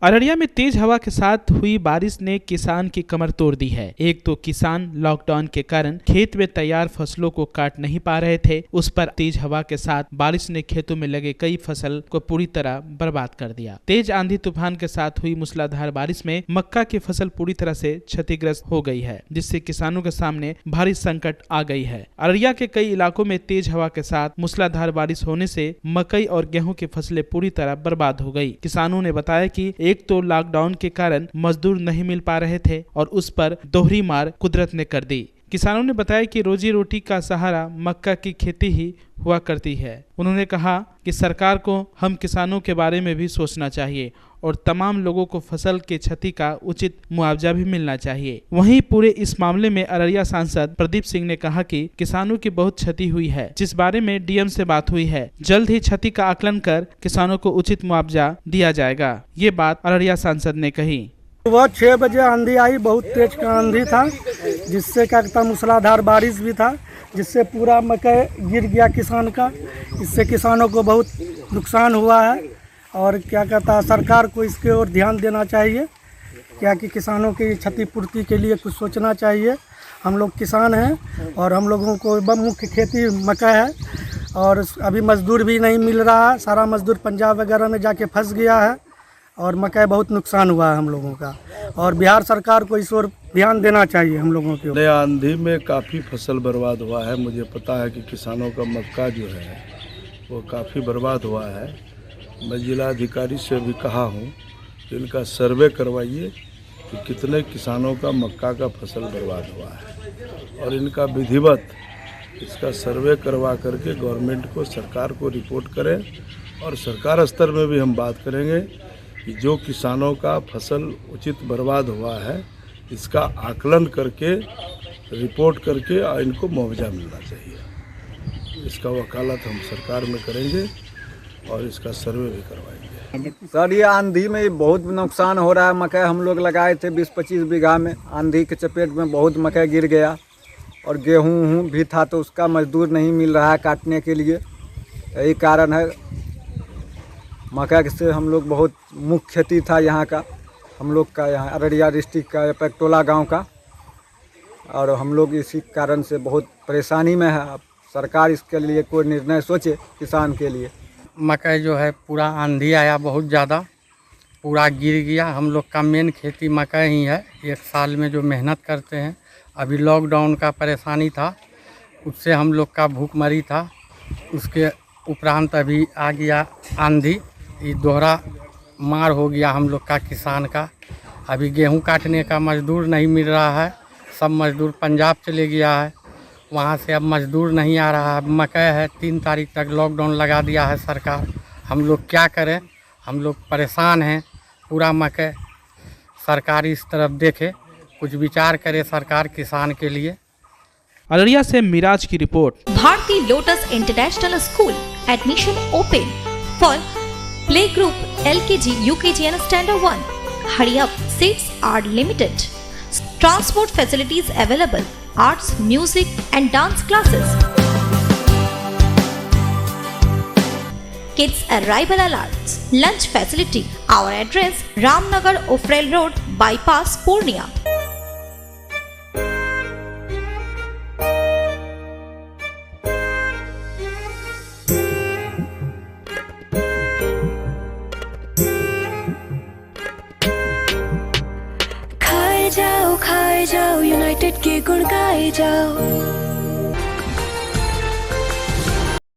अररिया में तेज हवा के साथ हुई बारिश ने किसान की कमर तोड़ दी है। एक तो किसान लॉकडाउन के कारण खेत में तैयार फसलों को काट नहीं पा रहे थे, उस पर तेज हवा के साथ बारिश ने खेतों में लगे कई फसल को पूरी तरह बर्बाद कर दिया। तेज आंधी तूफान के साथ हुई मूसलाधार बारिश में मक्का की फसल पूरी तरह से क्षतिग्रस्त हो गई है, जिससे किसानों के सामने भारी संकट आ गई है। अररिया के कई इलाकों में तेज हवा के साथ मूसलाधार बारिश होने से मकई और गेहूं की फसलें पूरी तरह बर्बाद हो गई। किसानों ने बताया कि एक तो लॉकडाउन के कारण मजदूर नहीं मिल पा रहे थे और उस पर दोहरी मार कुदरत ने कर दी। किसानों ने बताया कि रोजी रोटी का सहारा मक्का की खेती ही हुआ करती है। उन्होंने कहा कि सरकार को हम किसानों के बारे में भी सोचना चाहिए और तमाम लोगों को फसल के क्षति का उचित मुआवजा भी मिलना चाहिए। वहीं पूरे इस मामले में अररिया सांसद प्रदीप सिंह ने कहा कि किसानों की बहुत क्षति हुई है, जिस बारे में डीएम से बात हुई है। जल्द ही क्षति का आकलन कर किसानों को उचित मुआवजा दिया जाएगा। ये बात अररिया सांसद ने कही। सुबह 6 बजे आंधी आई, बहुत तेज का आंधी था, जिससे क्या कहता मूसलाधार बारिश भी था, जिससे पूरा मकई गिर गया किसान का। इससे किसानों को बहुत नुकसान हुआ है और क्या कहता सरकार को इसके ओर ध्यान देना चाहिए, क्या कि किसानों की क्षतिपूर्ति के लिए कुछ सोचना चाहिए। हम लोग किसान हैं और हम लोगों को मुख्य खेती मकई है और अभी मजदूर भी नहीं मिल रहा है। सारा मजदूर पंजाब वगैरह में जाके फंस गया है और मकई बहुत नुकसान हुआ है हम लोगों का, और बिहार सरकार को इस ओर ध्यान देना चाहिए हम लोगों के। आंधी में काफ़ी फसल बर्बाद हुआ है। मुझे पता है कि किसानों का मक्का जो है वो काफ़ी बर्बाद हुआ है। मैं जिला अधिकारी से भी कहा हूँ कि इनका सर्वे करवाइए कि कितने किसानों का मक्का का फसल बर्बाद हुआ है और इनका विधिवत इसका सर्वे करवा करके गवर्नमेंट को, सरकार को रिपोर्ट करें। और सरकार स्तर में भी हम बात करेंगे कि जो किसानों का फसल उचित बर्बाद हुआ है इसका आकलन करके रिपोर्ट करके इनको मुआवजा मिलना चाहिए। इसका वकालत हम सरकार में करेंगे और इसका सर्वे भी करवाएंगे। सर, ये आंधी में बहुत नुकसान हो रहा है। मकई हम लोग लगाए थे 20-25 बीघा में, आंधी के चपेट में बहुत मकई गिर गया और गेहूँ भी था, तो उसका मजदूर नहीं मिल रहा है काटने के लिए। यही कारण है। मकई से हम लोग बहुत मुख्य खेती था यहाँ का, हम लोग का यहाँ अररिया डिस्ट्रिक्ट का पेक्टोला गांव का, और हम लोग इसी कारण से बहुत परेशानी में है। अब सरकार इसके लिए कोई निर्णय सोचे किसान के लिए। मकई जो है पूरा आंधी आया, बहुत ज़्यादा पूरा गिर गया। हम लोग का मेन खेती मकई ही है। एक साल में जो मेहनत करते हैं, अभी लॉकडाउन का परेशानी था, उससे हम लोग का भूखमरी था। उसके उपरांत अभी आ गया आंधी, ये दोहरा मार हो गया हम लोग का किसान का। अभी गेहूं काटने का मजदूर नहीं मिल रहा है, सब मजदूर पंजाब चले गया है, वहां से अब मजदूर नहीं आ रहा है। मकई है, 3 तारीख तक लॉकडाउन लगा दिया है सरकार। हम लोग क्या करें, हम लोग परेशान हैं। पूरा मकई सरकार इस तरफ देखे, कुछ विचार करे सरकार किसान के लिए। अररिया से मिराज की report. Bharti lotus international school admission open for play group LKG, UKG and Standard 1. Hurry up, seats are limited. Transport facilities available. Arts, music and dance classes. Kids arrival alerts. Lunch facility. Our address Ramnagar Ofrel Road, Bypass, Purnia. खाए जाओ United के गुण गाए जाओ।